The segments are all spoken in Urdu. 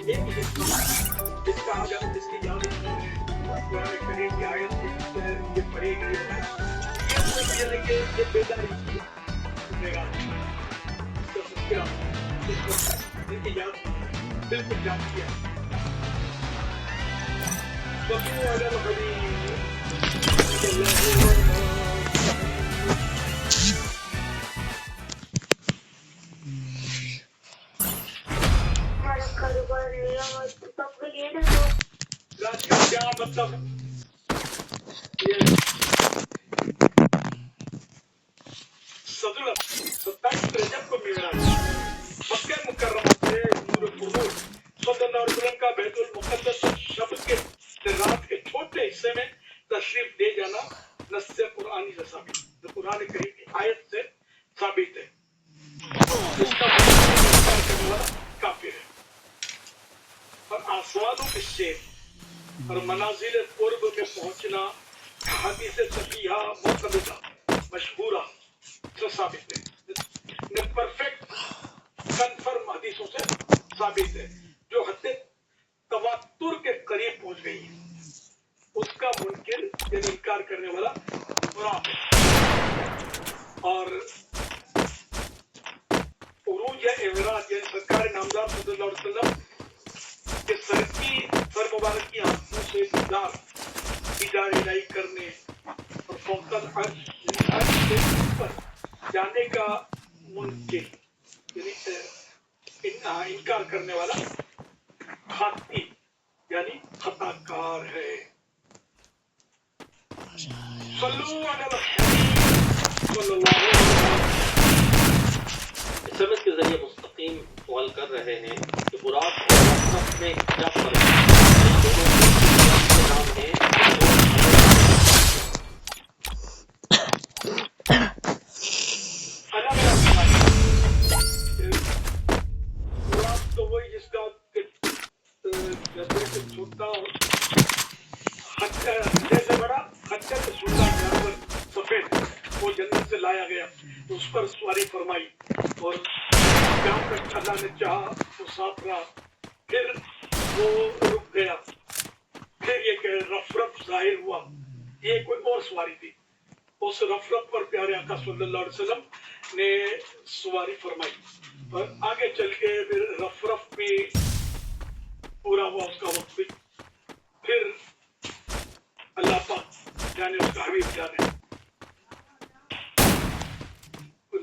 ایک حصہ جس کا اگر جس کی یاد قرآن کریم کی آیت یہ پڑھی گئی ہے یہ سمجھ لیں کہ یہ بیداری کی میرا تذکرہ جن کی یاد بالکل یاد کیا صلوا علی الحبیب صلی اللہ علیہ وسلم. راج کا کیا مطلب یہ صدر 27 رجب کو معراج مکہ مکرمہ سے نور القبور صلی اللہ علیہ وسلم کا بیت المقدس شب کے رات کے چھوٹے حصے میں تشریف دے جانا نص قرآنی سے ثابت ہے قرآن کریم کی آیت سے ثابت ہے اس کا انکار کرنے والا کافر ہے اور آسمانوں کے شیر اور منازل قرب میں پہنچنا حدیث صحیحہ معتبرہ مشہورہ سے ثابت ہے پرفیکٹ کنفرم حدیثوں سے ثابت ہے جو حد تواتر کے قریب پہنچ گئی ہے اس کا منکر یعنی انکار کرنے والا مراد اور عروج اعراج یعنی سرکار نامدار صلی اللہ علیہ وسلم کہ سر مبارک کی آنکھوں سے دیدار الہی کرنے اور فوق العرش سے اوپر جانے کا منکر یعنی انکار کرنے والا خاطی یعنی خطا کار ہے. صلو علی الحبیب صلی اللہ علیہ وسلم. SMS کے ذریعے مستقیم سوال کر رہے ہیں کہ برات اور میں کیا فرق ہے نام ہے برات تو وہی جس کا چھوٹا جیسے بڑا خچر سے چھوٹا جانور سفید وہ جنت سے لایا گیا تو اس پر سواری فرمائی اور جہاں تک اللہ نے چاہا وہ ساتھ رہا پھر وہ رک گیا پھر یہ کہ رف رف ظاہر ہوا یہ کوئی اور سواری تھی اس رف رف پر پیارے آقا صلی اللہ علیہ وسلم نے سواری فرمائی اور آگے چل کے پھر رف رف بھی پورا ہوا اس کا وقت بھی پھر اللہ پاک جانے اس کا حبیب جانے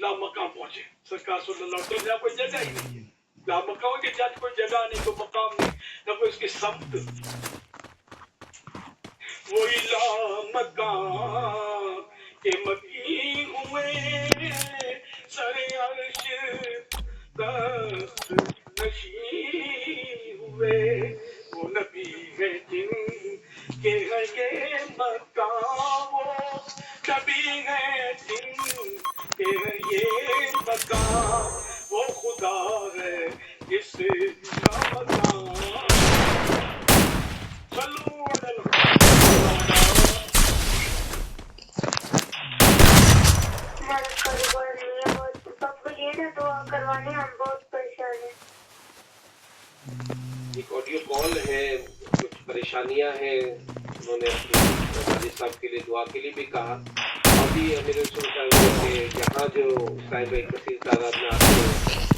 لا مقام پہنچے سرکار صلی اللہ علیہ وسلم جہاں کوئی جگہ ہی نہیں ہے لا مقام کے جہاں کوئی جگہ نہیں کوئی مقام نہیں نہ کوئی اس کی سمت وہی لا مقام کے مکی ہوئے سر عرش دست نشین ہوئے وہ نبی ہے جن کے ہے یہ مقام وہ نبی ہے جن کہ یہ مقام وہ خدا ہے اس کا مقام. صلو علی ایک آڈیو کال ہے کچھ پریشانیاں ہیں انہوں نے اپنے والد صاحب کے لیے دعا کے لیے بھی کہا ابھی امیر رسول صاحب کے یہاں جو صاحب کثیر تعداد میں آتے ہیں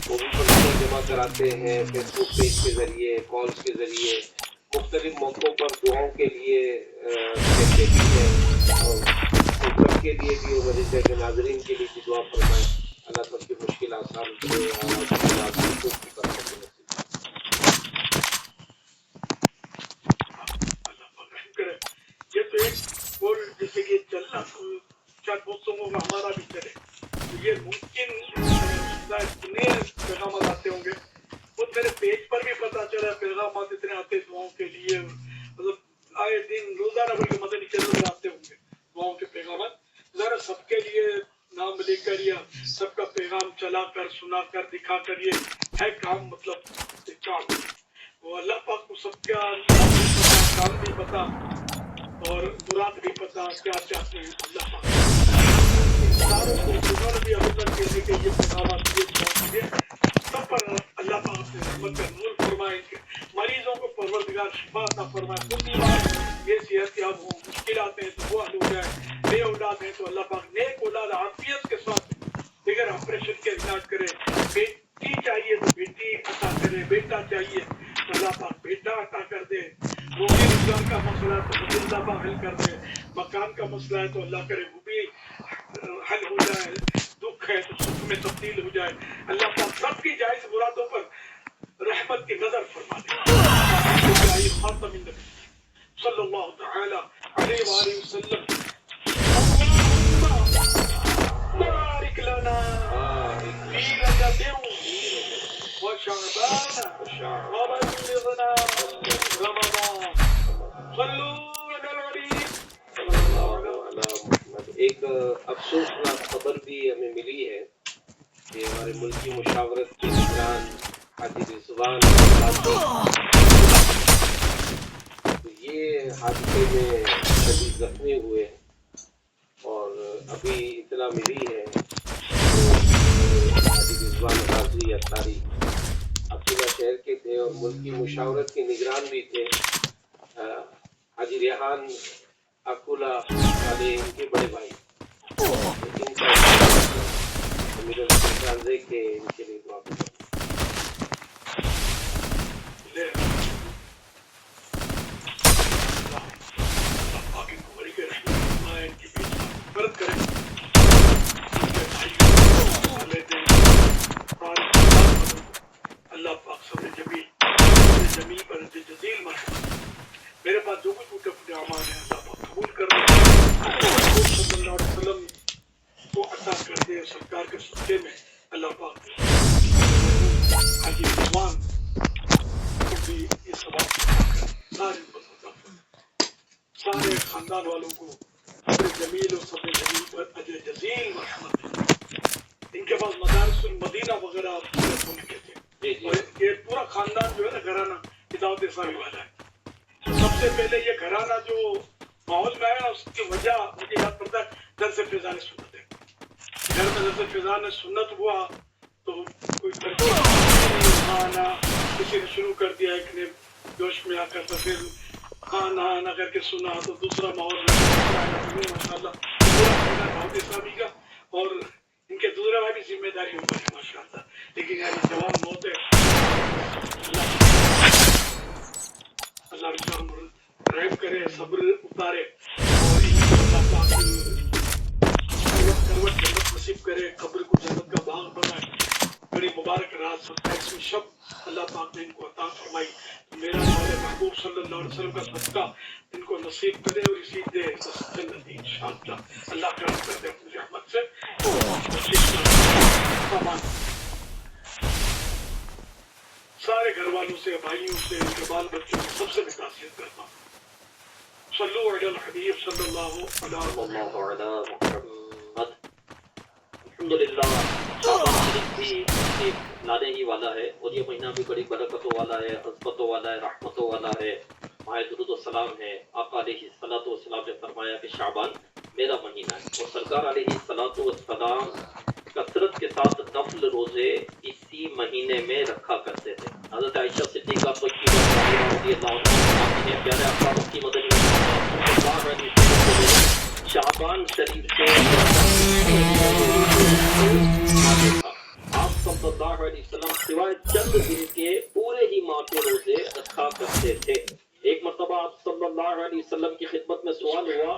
وہ بھی پرچیاں جمع کراتے ہیں فیس بک پیج کے ذریعے کالز کے ذریعے مختلف موقعوں پر دعاؤں کے لیے کہتے بھی ہیں اور سب کے لیے بھی مریض کے ناظرین کے لیے بھی دعا فرمائیں اللہ سب کی مشکل آسان کرے یہ تو ایک اور جیسے کہ چلنا شاید بہت سو میں ہمارا بھی چلے یہ ممکن اتنے پیغامات آتے ہوں گے وہ میرے پیج پر بھی پتا چلا پیغامات اتنے آتے دعاؤں کے لیے مطلب آئے دن روزانہ بلکہ مدنی چینل میں آتے ہوں گے دعاؤں کے پیغامات ذرا سب کے لیے نام لے کر یا سب کا پیغام چلا کر سنا کر دکھا کر یہ ہے کام مطلب کام وہ اللہ پاک کو سب کا کام بھی پتا اور مراد بھی پتا کیا چاہتے ہیں اللہ پاک ساروں کو انہوں نے بھی ابھی تک کہنے کے یہ پیغامات یہ سب پر اللہ پاک نے رحمت حلال عافیت کے ساتھ بغیر آپریشن کے علاج کرے. بیٹی چاہیے تو بیٹی عطا کرے, بیٹا چاہیے تو اللہ پاک بیٹا عطا کر دے. روزی روزگار کا مسئلہ ہے تو اللہ پاک حل کر دے. مکان کا مسئلہ ہے تو اللہ کرے وہ بھی حل ہو جائے. دکھ ہے تو سکھ میں تبدیل ہو جائے. اللہ پاک سب کی جائز مرادوں پر رحمت کی نظر فرما دے. خاتم النبی صلی اللہ تعالی علیہ وآلہ وسلم. بارک لنا فی رجب وشعبان وبلغنا رمضان. صلوا علی النبی. ایک افسوسناک خبر بھی ہمیں ملی ہے کہ ہمارے ملکی مشاورت کے نگران حاجی رضوان یہ حادثے میں شدید زخمی ہوئے اور ابھی اطلاع ملی ہے حاجی رضوان غازی اطاری اکولا شہر کے تھے اور ملکی مشاورت کے نگران بھی تھے. حاجی ریحان اکولا والے ان کے بڑے بھائی ان کا میرے خاندے کے ان کے لیے دعا کریں. اللہ پاک صبر جمیل پر جزیل مرحمت. میرے پاس جو کچھ ٹوٹے پھوٹے اعمال ہیں اللہ پاک قبول کر دے. صلی اللہ علیہ وسلم کو عطا کر دے. سرکار کے صدقے میں اللہ پاک حاجی رضوان کو بھی یہ ثواب سارے خاندان والوں کو صبر جمیل اور صبر جمیل پر اجر جزیل مرحمت. ان کے پاس مدارس المدینہ وغیرہ پورے ملک کے تھے اور یہ پورا خاندان جو ہے نا گھرانہ دعوت اسلامی والا ہے. سب سے پہلے یہ گھرانہ جو ماحول میں آیا اس کی وجہ مجھے یاد پڑتا ہے درس فیضان سنت ہے. گھر میں درس فیضان سنت ہوا تو کوئی کھانا کسی نے شروع کر دیا, ایک نے جوش میں آ کر تو پھر کھانا نہ کر کے سنا تو دوسرا ماحول ماشاء اللہ دعوت اسلامی کا. اور ان کے دوسرے بھائی بھی ذمہ داری ہوتا ہے ماشاء اللہ. لیکن یعنی جوان موت ہے. اللہ رحم کرے, صبر اتارے اور اللہ پاک کروٹ جنت نصیب کرے, قبر کو جنت کا باغ بنائے. بڑی مبارک رات 27ویں شب اللہ پاک نے ان کو عطا فرمائی. میرا ہمارے محبوب صلی اللہ علیہ وسلم کا صدقہ ان کو نصیب کرے اور اسی دے جنت انشاءاللہ. اللہ کرم کر دے اپنی رحمت سے. سارے گھر والوں سے, بھائیوں سے, ان کے بال بچوں سے سب سے میں تعزیت کرتا ہوں. صلو علی الحبیب صلی اللہ علیہ محمد. الحمدللہ شعبان شریف بھی ایک لانے ہی والا ہے اور یہ مہینہ بھی بڑی برکتوں والا ہے, عظمتوں والا ہے, رحمتوں والا ہے. ماہ درود و سلام ہے. آقا علیہ الصلوۃ والسلام نے فرمایا کہ شعبان میرا مہینہ ہے اور سرکار علیہ الصلوۃ والسلام کثرت کے ساتھ نفل روزے اسی مہینے میں رکھا کرتے تھے. حضرت عائشہ صدیقہ رضی اللہ عنہا نے پیارے آقا کی مدد شعبان شریف سے آپ صلی اللہ علیہ وسلم سوائے چند دن کے پورے ہی ماہ کے روزے رکھا کرتے تھے. ایک مرتبہ آپ صلی اللہ علیہ وسلم کی خدمت میں سوال ہوا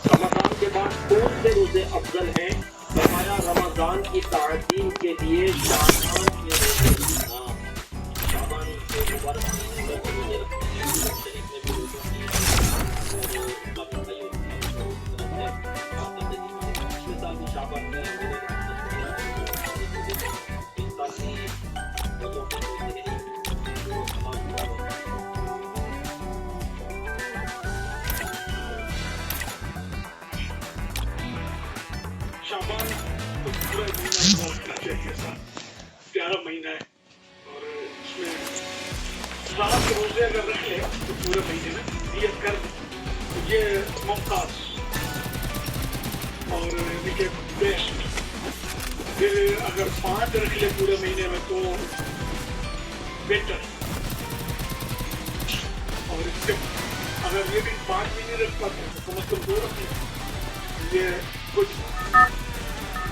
رمضان کے بعد کون سے روزے افضل ہیں؟ فرمایا رمضان کی تعظیم کے لیے شعبان کے روزے. شعبان کے مبارک مہینے میں روزے رکھتے ہیں. شریف میں بھی روزوں کی پچھلے سال بھی شعبان میں شعبان تو پورا مہینہ رکھنا چاہیے سر. پیارا مہینہ ہے اور اس میں 7 روزے اگر رکھ لیں تو پورے مہینے میں نیت کر دیں یہ ممتاز اور دیکھیے بیسٹ. پھر اگر 5 رکھ لیں پورے مہینے میں تو بیٹر. اور اس کے اگر یہ بھی 5 بھی نہیں رکھ پاتے تو کم از کم 2 رکھ لیں. یہ کچھ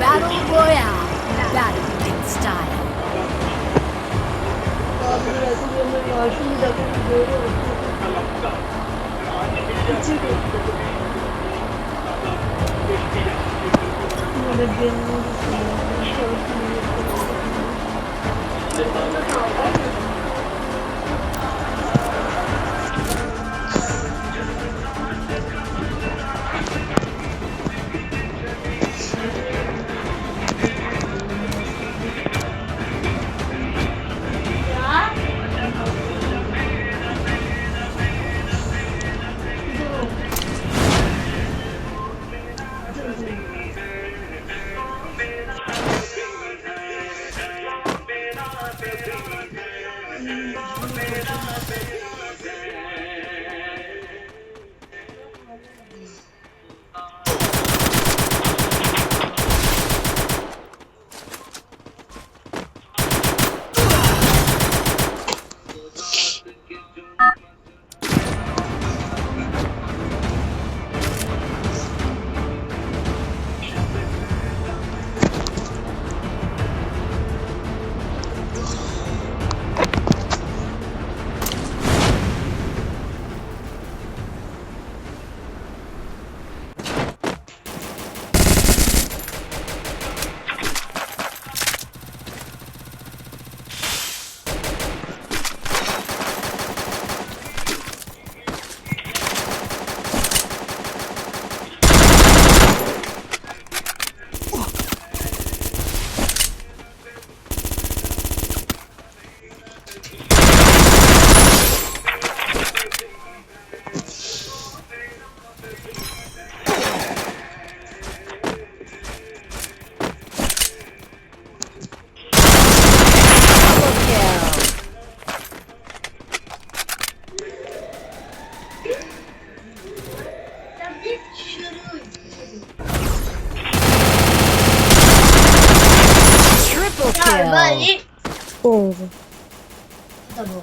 Battle Royale. Battlefield style. Triple kill. Porra. Tá bom.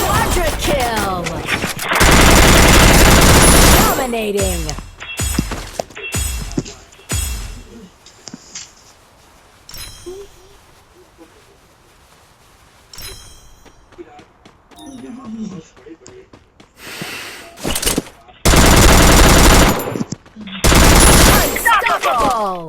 Quadra kill. Dominating. Unstoppable.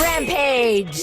Rampage.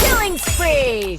Killing spree.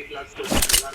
1,40,000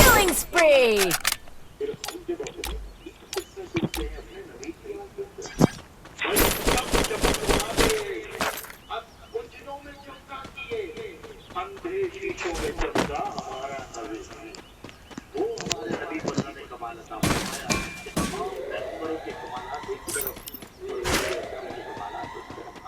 Killing spree!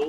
2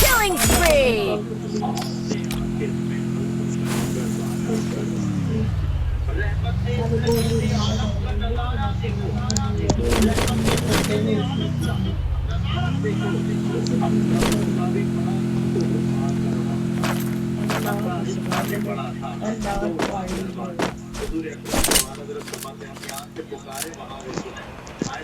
Killing spree!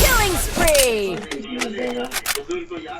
Killing spree!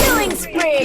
Killing spree!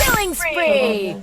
Killing spree!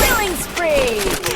Killing spree!